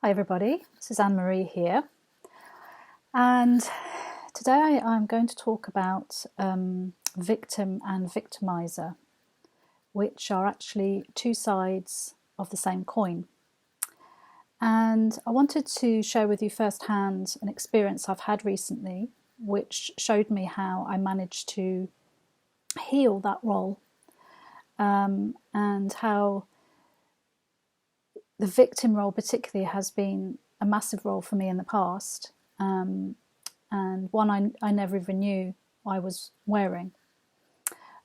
Hi everybody, this is Anne-Marie here, and today I'm going to talk about victim and victimiser, which are actually two sides of the same coin. And I wanted to share with you firsthand an experience I've had recently, which showed me how I managed to heal that role, and how the victim role particularly has been a massive role for me in the past, and one I never even knew I was wearing.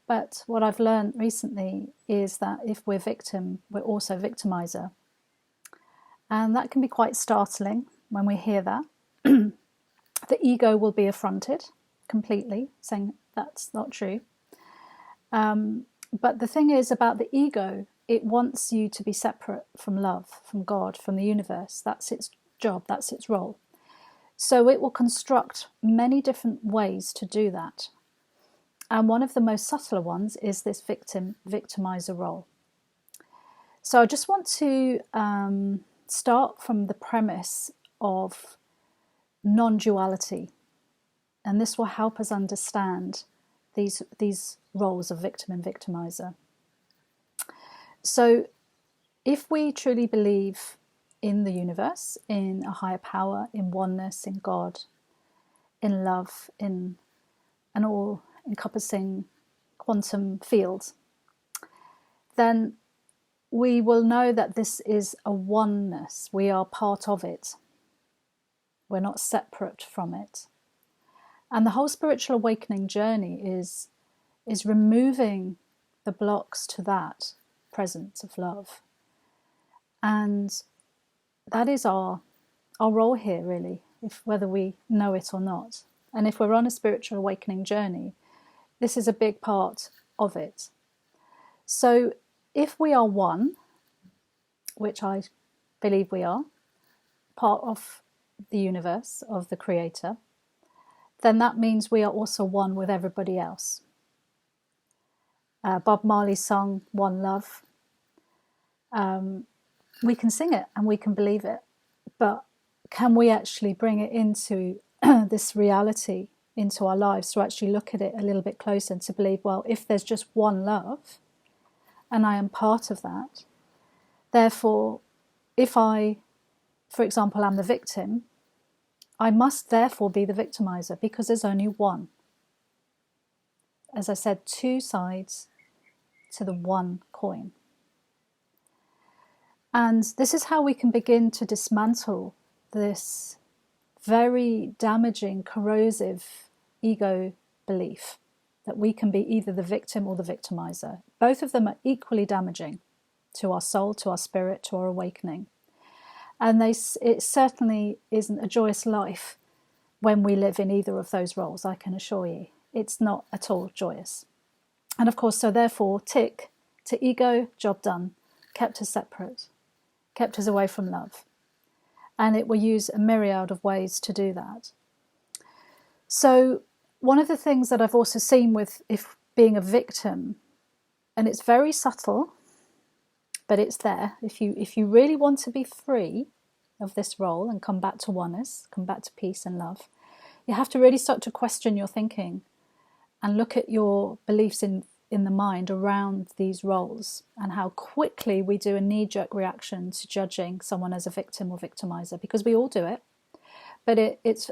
But what I've learned recently is that if we're victim, we're also victimiser. And that can be quite startling when we hear that. The ego will be affronted completely, saying that's not true. But the thing is about the ego, it wants you to be separate from love, from God, from the universe. That's its job, that's its role. So it will construct many different ways to do that. And one of the most subtler ones is this victimizer role. So I just want to start from the premise of non-duality. And this will help us understand these roles of victim and victimizer. So if we truly believe in the universe, in a higher power, in oneness, in God, in love, in an all-encompassing quantum field, then we will know that this is a oneness. We are part of it. We're not separate from it. And the whole spiritual awakening journey is removing the blocks to that presence of love. And that is our role here, really, whether we know it or not. And if we're on a spiritual awakening journey, this is a big part of it. So if we are one, which I believe we are, part of the universe, of the Creator, then that means we are also one with everybody else. Bob Marley's song, One Love, we can sing it and we can believe it, but can we actually bring it into this reality, into our lives, to actually look at it a little bit closer and to believe, well, if there's just one love and I am part of that, therefore, if I, for example, am the victim, I must therefore be the victimizer, because there's only one. As I said, two sides to the one coin. And this is how we can begin to dismantle this very damaging, corrosive ego belief that we can be either the victim or the victimizer. Both of them are equally damaging to our soul, to our spirit, to our awakening. And it certainly isn't a joyous life when we live in either of those roles, I can assure you. It's not at all joyous. And of course, so therefore, tick to ego, job done, kept us separate, kept us away from love. And it will use a myriad of ways to do that. So one of the things that I've also seen with being a victim, and it's very subtle, but it's there. If you really want to be free of this role and come back to oneness, come back to peace and love, you have to really start to question your thinking and look at your beliefs in the mind around these roles, and how quickly we do a knee-jerk reaction to judging someone as a victim or victimizer, because we all do it. But it's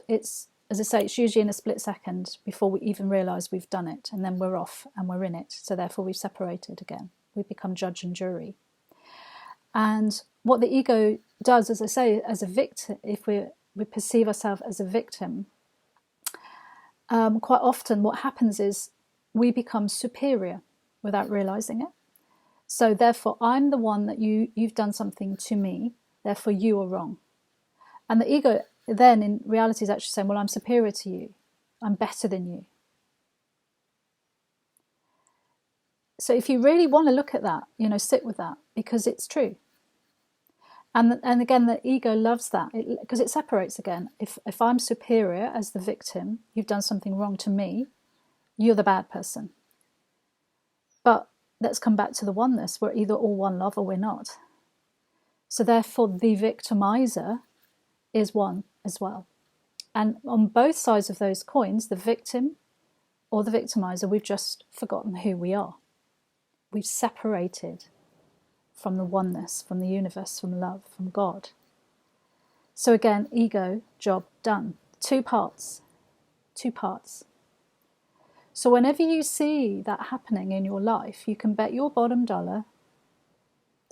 as I say, it's usually in a split second before we even realise we've done it, and then we're off and we're in it. So therefore we've separated again. We become judge and jury. And what the ego does, as I say, as a victim, if we perceive ourselves as a victim, quite often what happens is we become superior without realising it. So therefore, I'm the one that you've done something to me, therefore you are wrong. And the ego then in reality is actually saying, well, I'm superior to you. I'm better than you. So if you really want to look at that, sit with that, because it's true. And again, the ego loves that, because it separates again. If I'm superior as the victim, you've done something wrong to me, you're the bad person. But let's come back to the oneness. We're either all one love or we're not. So therefore, the victimizer is one as well. And on both sides of those coins, the victim or the victimizer, we've just forgotten who we are. We've separated from the oneness, from the universe, from love, from God. So again, ego, job done. Two parts. So whenever you see that happening in your life, you can bet your bottom dollar,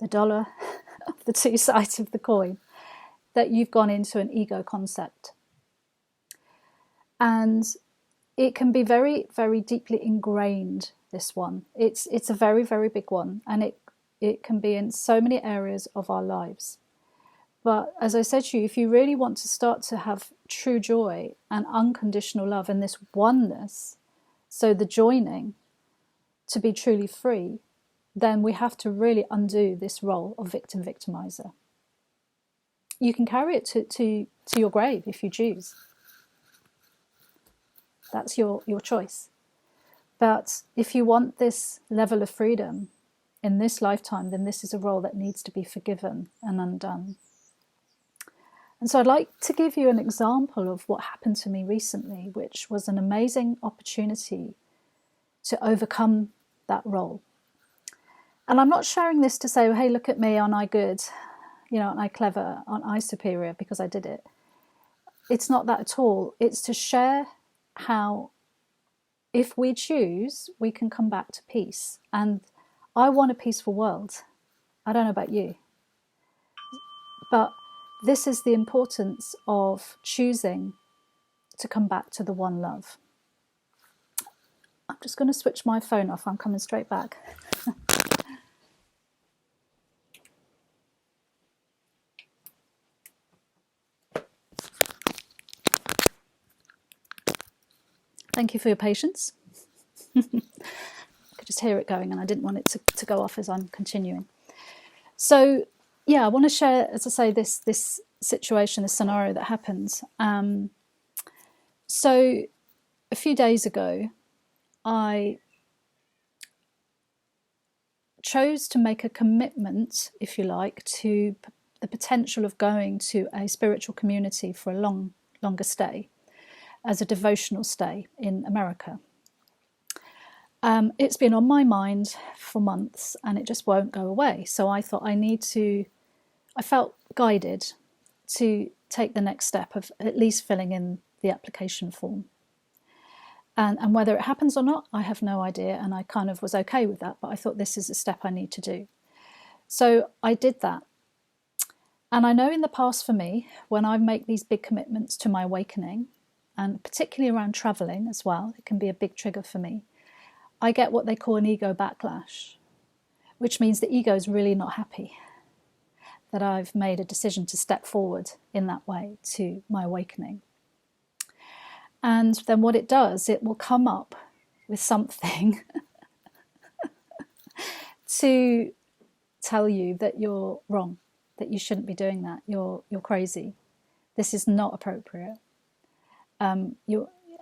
the dollar of the two sides of the coin, that you've gone into an ego concept. And it can be very, very deeply ingrained, this one. It's a very, very big one, and it can be in so many areas of our lives. But as I said to you, if you really want to start to have true joy and unconditional love and this oneness, so the joining, to be truly free, then we have to really undo this role of victim-victimizer. You can carry it to your grave if you choose. That's your choice. But if you want this level of freedom in this lifetime, then this is a role that needs to be forgiven and undone. And so I'd like to give you an example of what happened to me recently, which was an amazing opportunity to overcome that role. And I'm not sharing this to say, well, hey, look at me, aren't I good? Aren't I clever? Aren't I superior because I did it? It's not that at all. It's to share how, if we choose, we can come back to peace. And I want a peaceful world. I don't know about you. But this is the importance of choosing to come back to the one love. I'm just going to switch my phone off. I'm coming straight back. Thank you for your patience. I could just hear it going and I didn't want it to go off as I'm continuing. So, yeah, I want to share, as I say, this situation, this scenario that happened. So a few days ago, I chose to make a commitment, if you like, to the potential of going to a spiritual community for a longer stay, as a devotional stay in America. It's been on my mind for months and it just won't go away. So I thought I felt guided to take the next step of at least filling in the application form. And whether it happens or not, I have no idea. And I kind of was okay with that, but I thought this is a step I need to do. So I did that. And I know in the past for me, when I make these big commitments to my awakening, and particularly around traveling as well, it can be a big trigger for me, I get what they call an ego backlash, which means the ego is really not happy that I've made a decision to step forward in that way to my awakening. And then what it does, it will come up with something to tell you that you're wrong, that you shouldn't be doing that, you're crazy, this is not appropriate.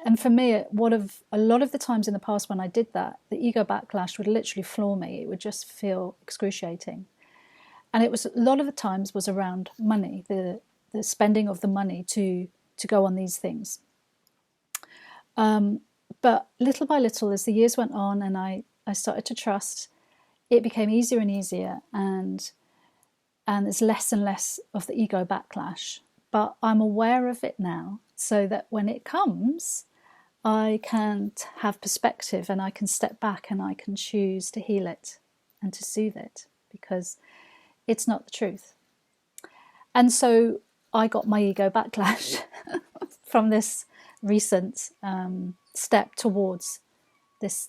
And for me, a lot of the times in the past when I did that, the ego backlash would literally floor me. It would just feel excruciating. And it was a lot of the times was around money, the spending of the money to go on these things. But little by little, as the years went on and I started to trust, it became easier and easier, and there's less and less of the ego backlash. But I'm aware of it now, so that when it comes, I can have perspective and I can step back and I can choose to heal it and to soothe it, because it's not the truth. And so I got my ego backlash from this recent step towards this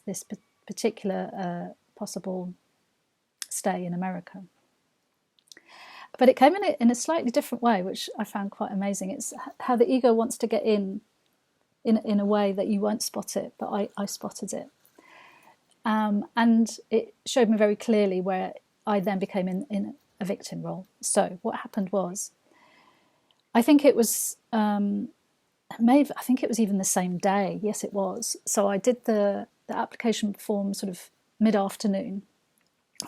particular possible stay in America. But it came in a slightly different way, which I found quite amazing. It's how the ego wants to get in a way that you won't spot it, but I spotted it. And it showed me very clearly where I then became in a victim role. So what happened was, I think it was even the same day. Yes, it was. So I did the application form sort of mid-afternoon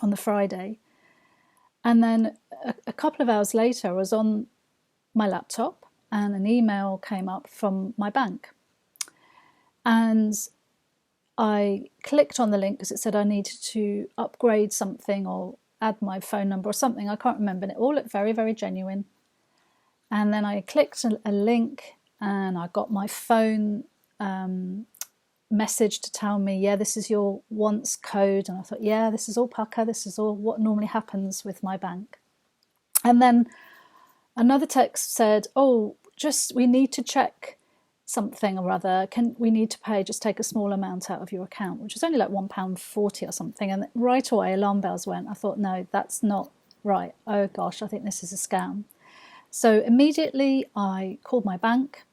on the Friday. And then a couple of hours later, I was on my laptop and an email came up from my bank. And I clicked on the link because it said I needed to upgrade something or add my phone number or something. I can't remember. And it all looked very, very genuine. And then I clicked a link and I got my phone message to tell me, yeah, this is your once code. And I thought, yeah, this is all pucker. This is all what normally happens with my bank. And then another text said, oh, we need to check something or other. We need to pay, just take a small amount out of your account, which was only like £1.40 or something. And right away, alarm bells went. I thought, no, that's not right. Oh gosh, I think this is a scam. So immediately I called my bank.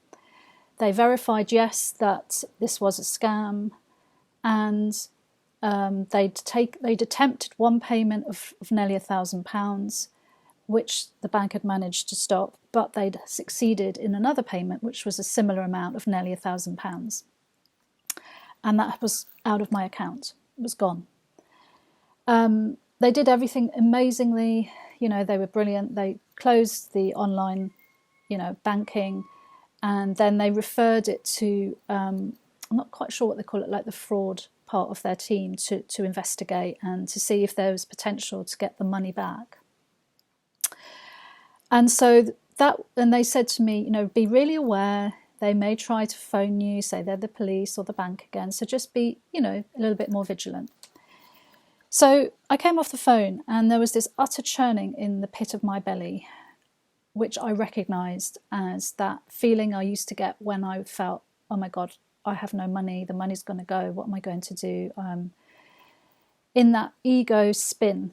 They verified, yes, that this was a scam. And they'd attempted one payment of nearly £1,000, which the bank had managed to stop, but they'd succeeded in another payment, which was a similar amount of nearly £1,000. And that was out of my account. It was gone. They did everything amazingly. They were brilliant. They closed the online, banking, and then they referred it to, I'm not quite sure what they call it, like the fraud part of their team to investigate and to see if there was potential to get the money back. And so and they said to me, be really aware. They may try to phone you, say they're the police or the bank again. So just be, a little bit more vigilant. So I came off the phone and there was this utter churning in the pit of my belly, which I recognised as that feeling I used to get when I felt, oh my God, I have no money. The money's going to go. What am I going to do? In that ego spin.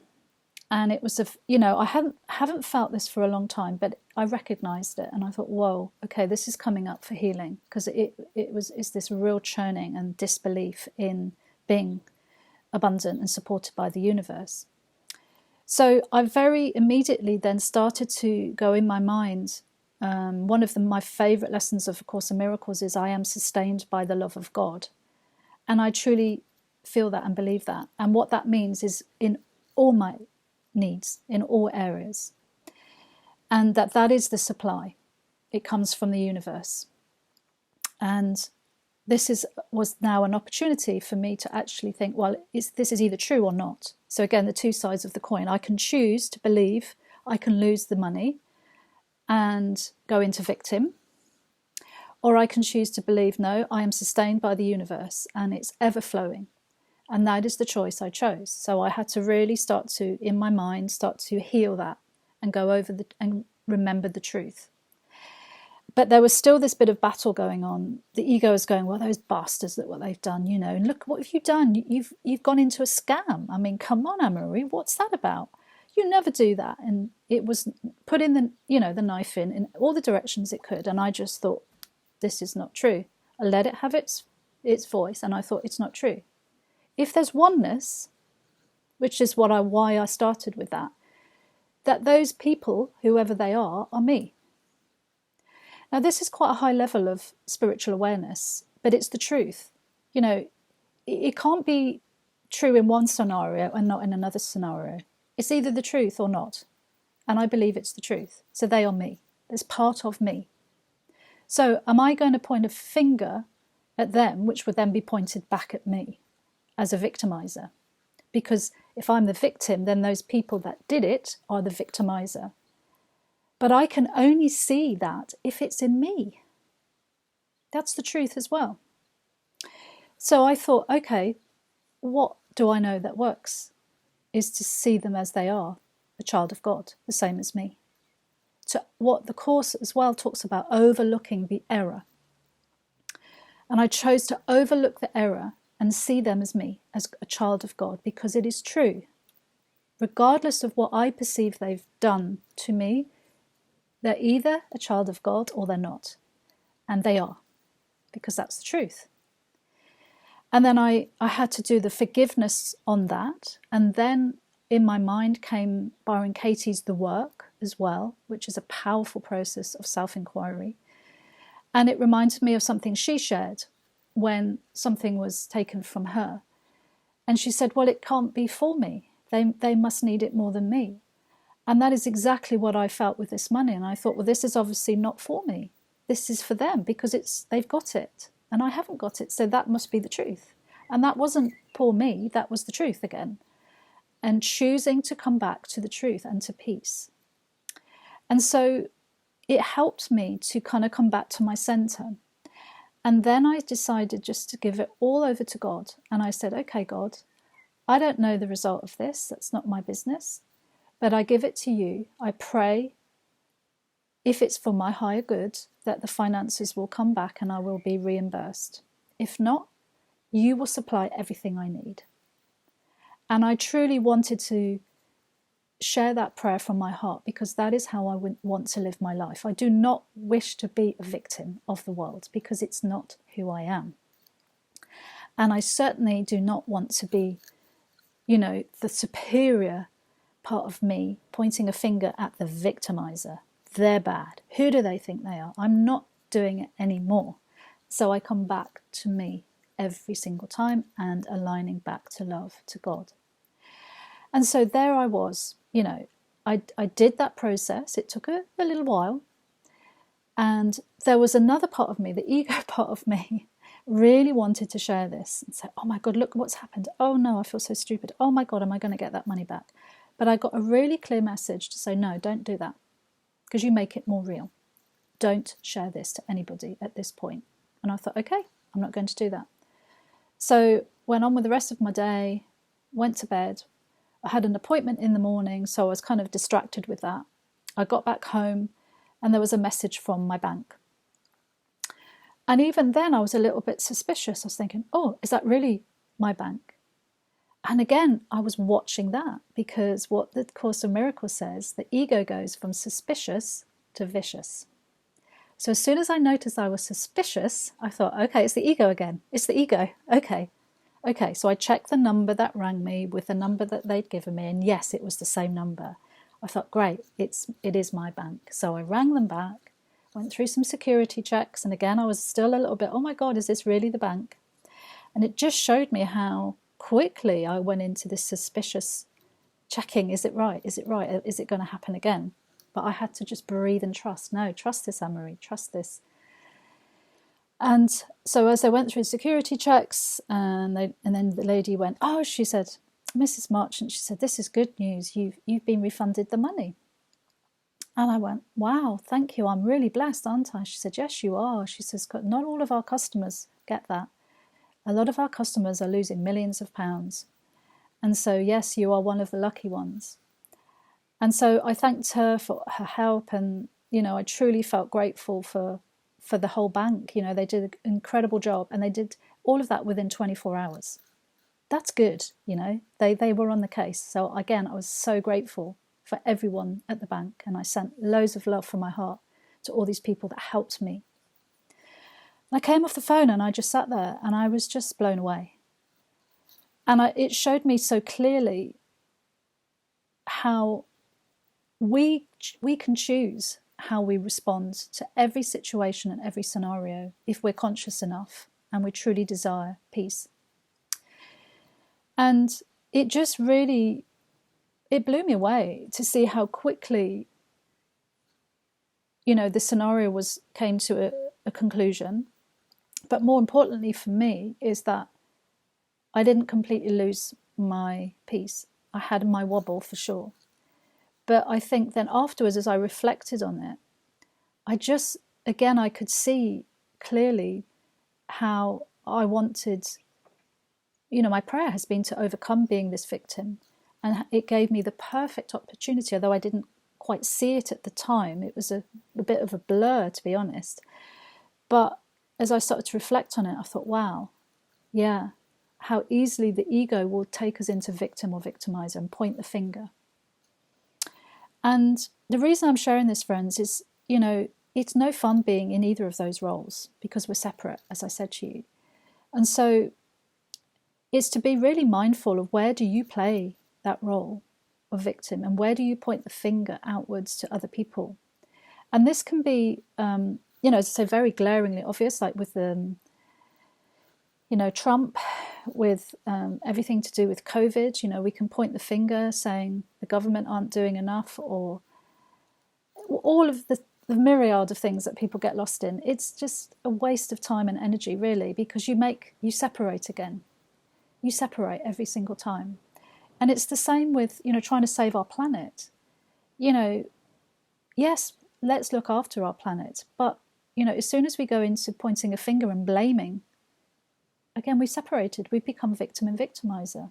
And it was, I haven't felt this for a long time, but I recognised it. And I thought, whoa, okay, this is coming up for healing. Because it's this real churning and disbelief in being abundant and supported by the universe. So I very immediately then started to go in my mind. One of my favourite lessons of A Course in Miracles is I am sustained by the love of God. And I truly feel that and believe that. And what that means is in all my needs, in all areas. And that is the supply. It comes from the universe. And this was now an opportunity for me to actually think, well, this is either true or not. So again, the two sides of the coin. I can choose to believe I can lose the money and go into victim, or I can choose to believe, no, I am sustained by the universe and it's ever flowing. And that is the choice I chose. So I had to really start to, in my mind, start to heal that and go over and remember the truth. But there was still this bit of battle going on. The ego is going, well, those bastards, look what they've done, and look, what have you done? You've gone into a scam. I mean, come on, Anne-Marie, what's that about? You never do that. And it was put in the knife in all the directions it could. And I just thought, this is not true. I let it have its voice, and I thought, it's not true. If there's oneness, which is why I started with that those people, whoever they are me. Now, this is quite a high level of spiritual awareness, but it's the truth. It can't be true in one scenario and not in another scenario. It's either the truth or not. And I believe it's the truth. So they are me. It's part of me. So am I going to point a finger at them, which would then be pointed back at me as a victimizer? Because if I'm the victim, then those people that did it are the victimizer. But I can only see that if it's in me. That's the truth as well. So I thought, okay, what do I know that works? Is to see them as they are, a child of God, the same as me. To what the Course as well talks about, overlooking the error. And I chose to overlook the error and see them as me, as a child of God, because it is true. Regardless of what I perceive they've done to me, they're either a child of God or they're not. And they are, because that's the truth. And then I had to do the forgiveness on that. And then in my mind came Byron Katie's The Work as well, which is a powerful process of self-inquiry. And it reminded me of something she shared when something was taken from her. And she said, well, it can't be for me. They must need it more than me. And that is exactly what I felt with this money. And I thought, well, this is obviously not for me. This is for them because they've got it and I haven't got it. So that must be the truth. And that wasn't poor me. That was the truth again. And choosing to come back to the truth and to peace. And so it helped me to kind of come back to my center. And then I decided just to give it all over to God. And I said, okay, God, I don't know the result of this. That's not my business. But I give it to you. I pray, if it's for my higher good, that the finances will come back and I will be reimbursed. If not, you will supply everything I need. And I truly wanted to share that prayer from my heart because that is how I want to live my life. I do not wish to be a victim of the world because it's not who I am. And I certainly do not want to be, the superior part of me pointing a finger at the victimizer. They're bad. Who do they think they are? I'm not doing it anymore. So I come back to me every single time and aligning back to love, to God. And so there I was, I did that process. It took a little while. And there was another part of me, the ego part of me, really wanted to share this and say, oh my God, look what's happened. Oh no, I feel so stupid. Oh my God, am I going to get that money back? But I got a really clear message to say, no, don't do that because you make it more real. Don't share this to anybody at this point. And I thought, okay, I'm not going to do that. So went on with the rest of my day, went to bed. I had an appointment in the morning, so I was kind of distracted with that. I got back home and there was a message from my bank. And even then I was a little bit suspicious. I was thinking, oh, is that really my bank? And again, I was watching that because what the Course in Miracles says, the ego goes from suspicious to vicious. So as soon as I noticed I was suspicious, I thought, okay, it's the ego again. It's the ego. Okay. So I checked the number that rang me with the number that they'd given me. And yes, it was the same number. I thought, great, it is my bank. So I rang them back, went through some security checks. And again, I was still a little bit, oh my God, is this really the bank? And it just showed me how quickly I went into this suspicious checking. Is it right? Is it right? Is it going to happen again? But I had to just breathe and trust. No, trust this, Anne-Marie, trust this. And so as I went through security checks, and then the lady went, oh, she said, Mrs. Marchant, she said, this is good news. You've been refunded the money. And I went, wow, thank you. I'm really blessed, aren't I? She said, yes, you are. She says, not all of our customers get that. A lot of our customers are losing millions of pounds. And so, yes, you are one of the lucky ones. And so I thanked her for her help. And, I truly felt grateful for the whole bank. They did an incredible job. And they did all of that within 24 hours. That's good, They were on the case. So again, I was so grateful for everyone at the bank. And I sent loads of love from my heart to all these people that helped me. I came off the phone and I just sat there and I was just blown away. And it showed me so clearly how we can choose how we respond to every situation and every scenario if we're conscious enough and we truly desire peace. And it just really, it blew me away to see how quickly, the scenario came to a conclusion. But more importantly for me is that I didn't completely lose my peace. I had my wobble for sure. But I think then afterwards, as I reflected on it, I could see clearly how I wanted, my prayer has been to overcome being this victim. And it gave me the perfect opportunity, although I didn't quite see it at the time. It was a bit of a blur, to be honest. But as I started to reflect on it, I thought, wow, yeah, how easily the ego will take us into victim or victimizer and point the finger. And the reason I'm sharing this, friends, is, it's no fun being in either of those roles because we're separate, as I said to you. And so it's to be really mindful of where do you play that role of victim and where do you point the finger outwards to other people. And this can be, as I say, very glaringly obvious, like with Trump, with everything to do with COVID. You know, we can point the finger saying the government aren't doing enough, or all of the myriad of things that people get lost in. It's just a waste of time and energy, really, because you separate again. You separate every single time. And it's the same with, you know, trying to save our planet. You know, yes, let's look after our planet. But, you know, as soon as we go into pointing a finger and blaming, again, we've separated. We've become victim and victimizer.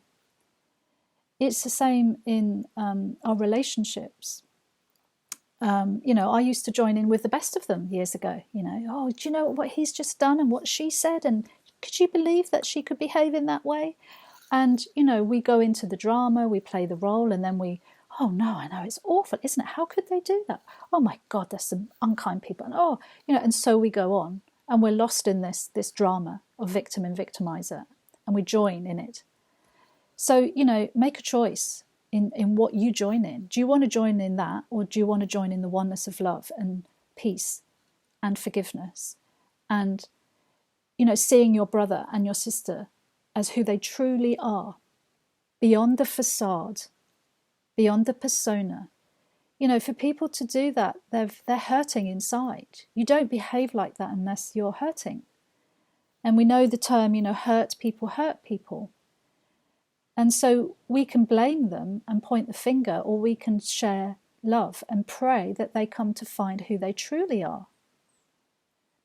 It's the same in our relationships. You know, I used to join in with the best of them years ago. You know, oh, do you know what he's just done and what she said? And could you believe that she could behave in that way? And, you know, we go into the drama, we play the role, and then oh no, I know, it's awful, isn't it? How could they do that? Oh my God, there's some unkind people. And oh, you know, and so we go on, and we're lost in this drama of victim and victimizer, and we join in it. So, you know, make a choice in what you join in. Do you want to join in that, or do you want to join in the oneness of love and peace and forgiveness, and, you know, seeing your brother and your sister as who they truly are, beyond the facade, beyond the persona? You know, for people to do that, they're hurting inside. You don't behave like that unless you're hurting. And we know the term, you know, hurt people. And so we can blame them and point the finger, or we can share love and pray that they come to find who they truly are.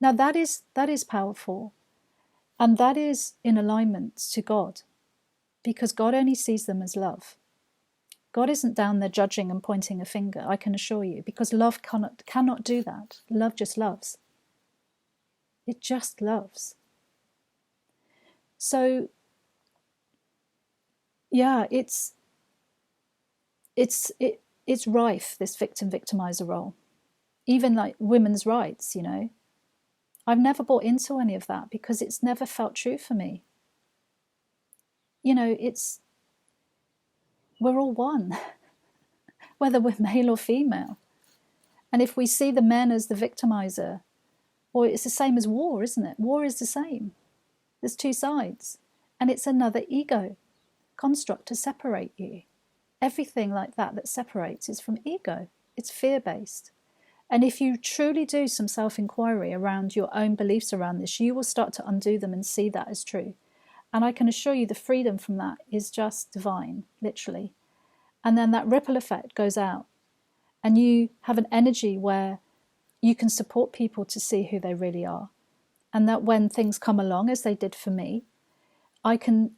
Now that is powerful. And that is in alignment to God, because God only sees them as love. God isn't down there judging and pointing a finger, I can assure you, because love cannot do that. Love just loves. It just loves. So, yeah, it's rife, this victim-victimizer role. Even like women's rights, you know. I've never bought into any of that because it's never felt true for me. You know, we're all one, whether we're male or female. And if we see the men as the victimizer, or it's the same as war, isn't it? War is the same. There's two sides. And it's another ego construct to separate you. Everything like that separates is from ego. It's fear-based. And if you truly do some self-inquiry around your own beliefs around this, you will start to undo them and see that as true. And I can assure you the freedom from that is just divine, literally. And then that ripple effect goes out. And you have an energy where you can support people to see who they really are. And that when things come along, as they did for me, I can,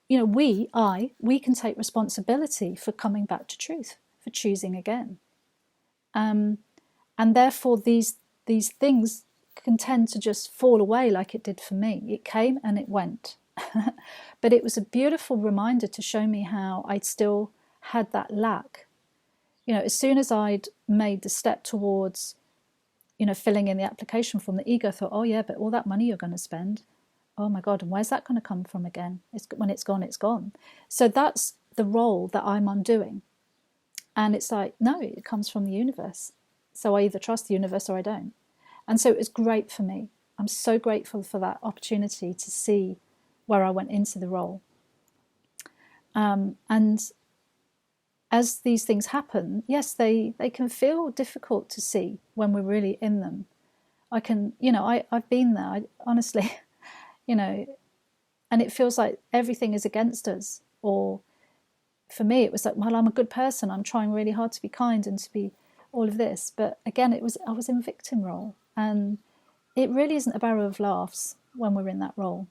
you know, we can take responsibility for coming back to truth, for choosing again. And therefore these things can tend to just fall away like it did for me. It came and it went. But it was a beautiful reminder to show me how I'd still had that lack. You know, as soon as I'd made the step towards, you know, filling in the application form, the ego thought, oh yeah, but all that money you're going to spend, oh my God, and where's that going to come from again? When it's gone, it's gone. So that's the role that I'm undoing. And it's like, no, it comes from the universe. So I either trust the universe or I don't. And so it was great for me. I'm so grateful for that opportunity to see where I went into the role. And as these things happen, yes, they can feel difficult to see when we're really in them. I can, you know, I've been there, honestly, you know, and it feels like everything is against us. Or for me, it was like, well, I'm a good person. I'm trying really hard to be kind and to be all of this. But again, I was in victim role. And it really isn't a barrel of laughs when we're in that role.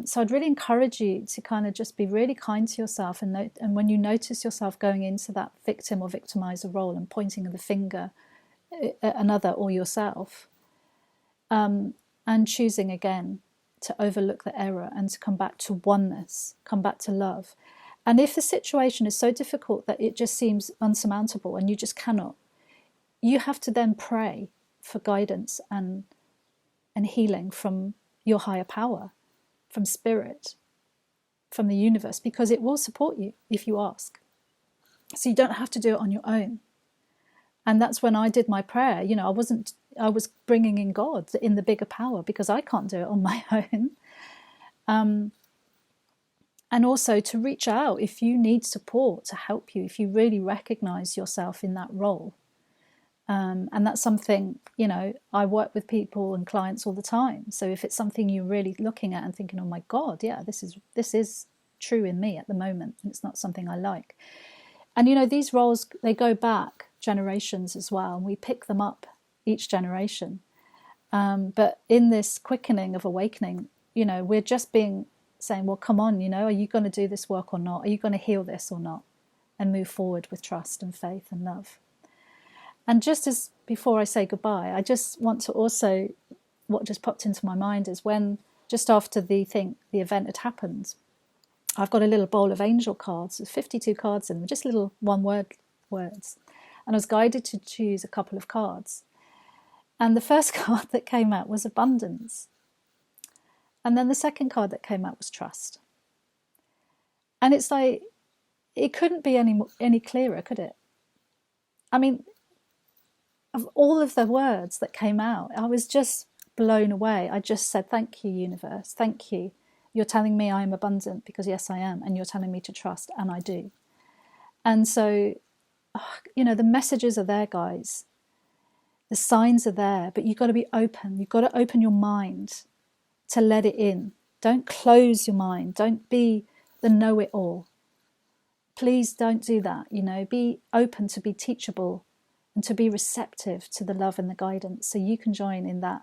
So I'd really encourage you to kind of just be really kind to yourself, and when you notice yourself going into that victim or victimizer role and pointing the finger at another or yourself, and choosing again to overlook the error and to come back to oneness, come back to love. And if the situation is so difficult that it just seems unsurmountable and you just cannot, you have to then pray for guidance and healing from your higher power, from spirit, from the universe, because it will support you if you ask. So you don't have to do it on your own. And that's when I did my prayer. You know, I was bringing in God in the bigger power, because I can't do it on my own. And also to reach out if you need support to help you, if you really recognize yourself in that role. And that's something, you know, I work with people and clients all the time. So if it's something you're really looking at and thinking, oh my God, yeah, this is true in me at the moment, and it's not something I like. And, you know, these roles, they go back generations as well, and we pick them up each generation. But in this quickening of awakening, you know, we're just saying, well, come on, you know, are you going to do this work or not? Are you going to heal this or not? And move forward with trust and faith and love. And just as before I say goodbye, I just want to also, what just popped into my mind is when, just after the event had happened, I've got a little bowl of angel cards. There's 52 cards in them, just little one-word words. And I was guided to choose a couple of cards. And the first card that came out was abundance. And then the second card that came out was trust. And it's like, it couldn't be any clearer, could it? I mean, of all of the words that came out, I was just blown away. I just said, thank you, universe. Thank you. You're telling me I am abundant because yes, I am. And you're telling me to trust, and I do. And so, you know, the messages are there, guys. The signs are there, but you've got to be open. You've got to open your mind to let it in. Don't close your mind. Don't be the know-it-all. Please don't do that. You know, be open to be teachable and to be receptive to the love and the guidance, so you can join in that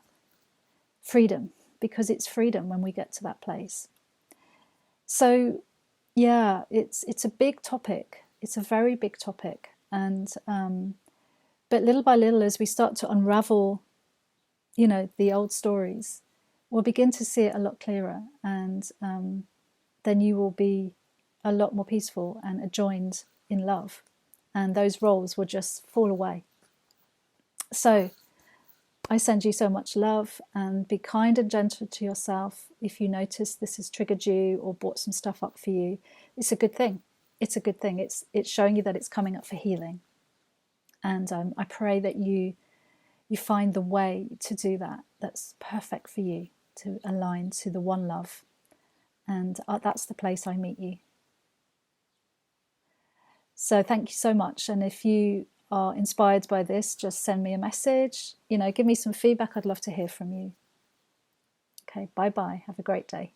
freedom, because it's freedom when we get to that place. So, yeah, it's a big topic. It's a very big topic, and but little by little, as we start to unravel, you know, the old stories, we'll begin to see it a lot clearer, and then you will be a lot more peaceful and adjoined in love, and those roles will just fall away. So I send you so much love, and be kind and gentle to yourself. If you notice this has triggered you or brought some stuff up for you, it's a good thing. It's a good thing. It's showing you that it's coming up for healing. And I pray that you find the way to do that. That's perfect for you, to align to the one love. And that's the place I meet you. So thank you so much. And if you are inspired by this, just send me a message. You know, give me some feedback. I'd love to hear from you. Okay, bye-bye. Have a great day.